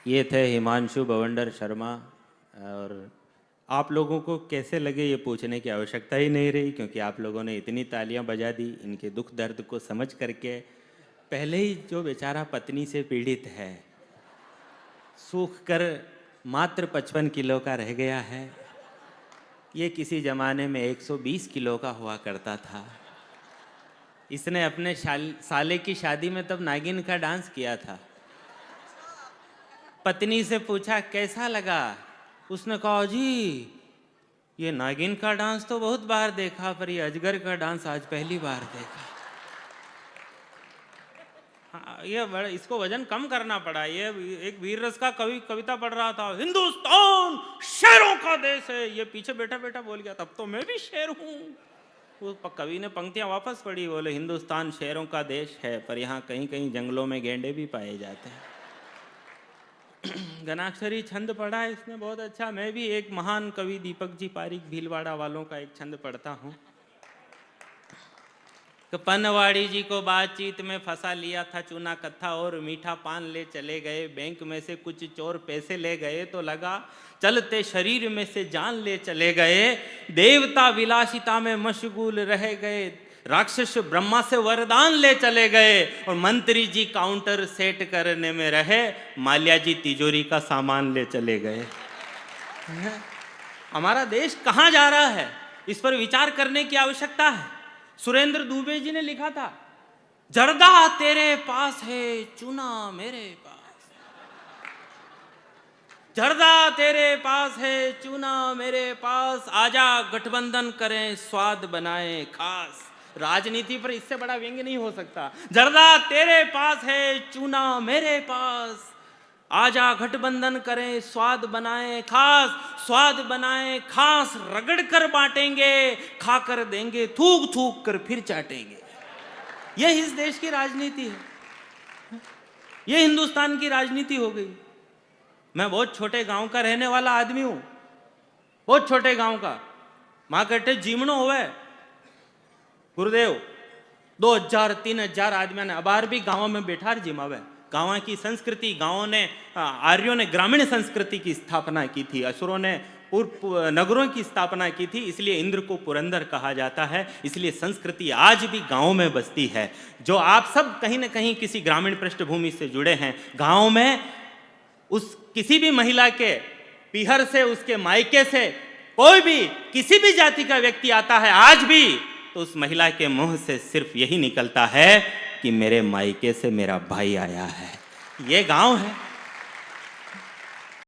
ये थे हिमांशु बवंडर शर्मा। और आप लोगों को कैसे लगे ये पूछने की आवश्यकता ही नहीं रही, क्योंकि आप लोगों ने इतनी तालियां बजा दी इनके दुख दर्द को समझ करके। पहले ही जो बेचारा पत्नी से पीड़ित है, सूख कर मात्र 55 किलो का रह गया है। ये किसी ज़माने में 120 किलो का हुआ करता था। इसने अपने साले की शादी में तब नागिन का डांस किया था। पत्नी से पूछा कैसा लगा, उसने कहा जी ये नागिन का डांस तो बहुत बार देखा, पर ये अजगर का डांस आज पहली बार देखा। हाँ, ये बड़ा इसको वजन कम करना पड़ा। ये एक वीर रस का कविता पढ़ रहा था, हिंदुस्तान शेरों का देश है, ये पीछे बैठा बैठा बोल गया तब तो मैं भी शेर हूँ। वो कवि ने पंक्तियां वापस पढ़ी, बोले हिंदुस्तान शेरों का देश है, पर यहाँ कहीं कहीं जंगलों में गेंडे भी पाए जाते हैं। गणाक्षरी छंद पढ़ा है इसने बहुत अच्छा। मैं भी एक महान कवि दीपक जी पारिक भीलवाड़ा वालों का एक छंद पढ़ता हूँ। पनवाड़ी जी को बातचीत में फंसा लिया था, चूना कत्था और मीठा पान ले चले गए। बैंक में से कुछ चोर पैसे ले गए तो लगा चलते शरीर में से जान ले चले गए। देवता विलासिता में मशगूल रह गए, राक्षस ब्रह्मा से वरदान ले चले गए। और मंत्री जी काउंटर सेट करने में रहे, माल्या जी तिजोरी का सामान ले चले गए। हमारा देश कहाँ जा रहा है, इस पर विचार करने की आवश्यकता है। सुरेंद्र दुबे जी ने लिखा था, जर्दा तेरे पास है चूना मेरे पास, जर्दा तेरे पास है चूना मेरे पास, आजा गठबंधन करें स्वाद बनाए खास। राजनीति पर इससे बड़ा व्यंग नहीं हो सकता। जर्दा तेरे पास है चूना मेरे पास, आजा गठबंधन करें स्वाद बनाए खास, स्वाद बनाए खास, रगड़ कर बांटेंगे, खाकर देंगे थूक थूक कर फिर चाटेंगे। यह इस देश की राजनीति है, यह हिंदुस्तान की राजनीति हो गई। मैं बहुत छोटे गांव का रहने वाला आदमी हूं, बहुत छोटे गांव का। मां कहते जीमणो होवे गुरुदेव 2000-3000 आदमी ने अबार भी गांवों में बैठा जिमावे। गाँव की संस्कृति, गाँवों ने, आर्यों ने ग्रामीण संस्कृति की स्थापना की थी, असुरों ने नगरों की स्थापना की थी, इसलिए इंद्र को पुरंदर कहा जाता है। इसलिए संस्कृति आज भी गाँव में बसती है। जो आप सब कहीं ना कहीं किसी ग्रामीण पृष्ठभूमि से जुड़े हैं, गाँव में उस किसी भी महिला के पीहर से, उसके मायके से कोई भी किसी भी जाति का व्यक्ति आता है आज भी, तो उस महिला के मुंह से सिर्फ यही निकलता है कि मेरे मायके से मेरा भाई आया है। ये गांव है।